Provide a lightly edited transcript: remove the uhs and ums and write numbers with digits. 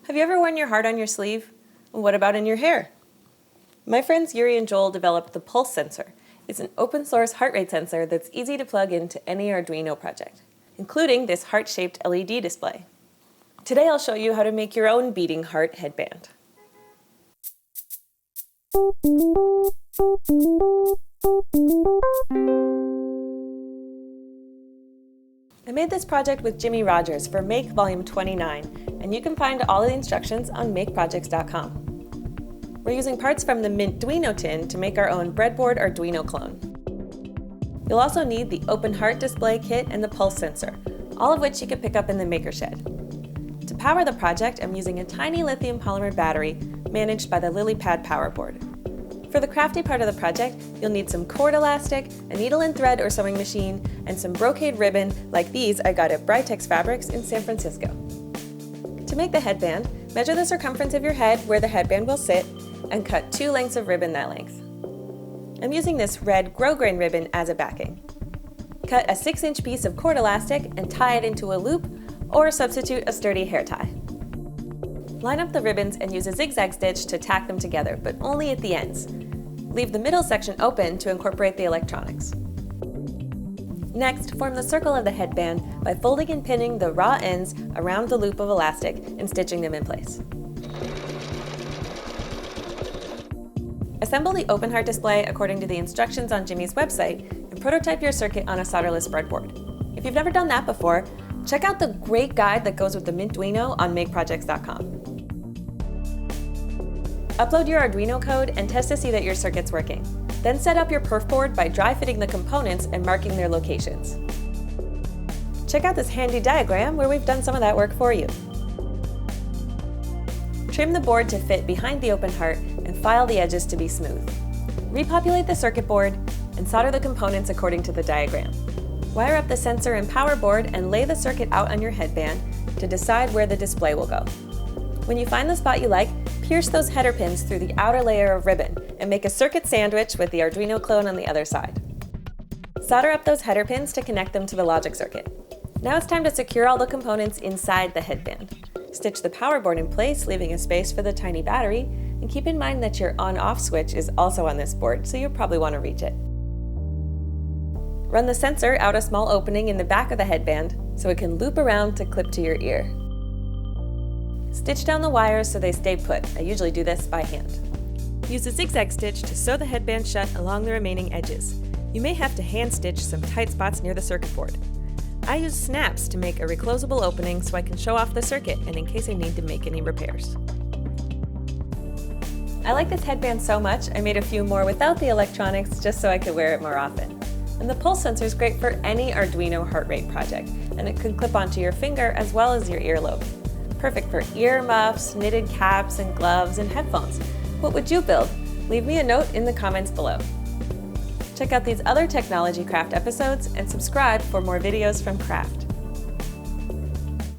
Have you ever worn your heart on your sleeve? What about in your hair? My friends Yuri and Joel developed the Pulse Sensor. It's an open source heart rate sensor that's easy to plug into any Arduino project, including this heart-shaped LED display. Today I'll show you how to make your own beating heart headband. I made this project with Jimmy Rogers for Make Volume 29, and you can find all the instructions on makeprojects.com. We're using parts from the Mintduino tin to make our own breadboard Arduino clone. You'll also need the Open Heart display kit and the Pulse sensor, all of which you can pick up in the Maker Shed. To power the project, I'm using a tiny lithium polymer battery managed by the LilyPad power board. For the crafty part of the project, you'll need some cord elastic, a needle and thread or sewing machine, and some brocade ribbon like these I got at Britex Fabrics in San Francisco. To make the headband, measure the circumference of your head where the headband will sit, and cut 2 lengths of ribbon that length. I'm using this red grosgrain ribbon as a backing. Cut a 6-inch piece of cord elastic and tie it into a loop, or substitute a sturdy hair tie. Line up the ribbons and use a zigzag stitch to tack them together, but only at the ends. Leave the middle section open to incorporate the electronics. Next, form the circle of the headband by folding and pinning the raw ends around the loop of elastic and stitching them in place. Assemble the Open Heart display according to the instructions on Jimmy's website and prototype your circuit on a solderless breadboard. If you've never done that before, check out the great guide that goes with the Mintduino on makeprojects.com. Upload your Arduino code and test to see that your circuit's working. Then set up your perf board by dry fitting the components and marking their locations. Check out this handy diagram where we've done some of that work for you. Trim the board to fit behind the open heart and file the edges to be smooth. Repopulate the circuit board and solder the components according to the diagram. Wire up the sensor and power board and lay the circuit out on your headband to decide where the display will go. When you find the spot you like, pierce those header pins through the outer layer of ribbon and make a circuit sandwich with the Arduino clone on the other side. Solder up those header pins to connect them to the logic circuit. Now it's time to secure all the components inside the headband. Stitch the power board in place, leaving a space for the tiny battery, and keep in mind that your on-off switch is also on this board, so you'll probably want to reach it. Run the sensor out a small opening in the back of the headband so it can loop around to clip to your ear. Stitch down the wires so they stay put. I usually do this by hand. Use a zigzag stitch to sew the headband shut along the remaining edges. You may have to hand stitch some tight spots near the circuit board. I use snaps to make a reclosable opening so I can show off the circuit and in case I need to make any repairs. I like this headband so much I made a few more without the electronics just so I could wear it more often. And the pulse sensor is great for any Arduino heart rate project, and it can clip onto your finger as well as your earlobe. Perfect for ear muffs, knitted caps, and gloves, and headphones. What would you build? Leave me a note in the comments below. Check out these other Technology Craft episodes and subscribe for more videos from Craft.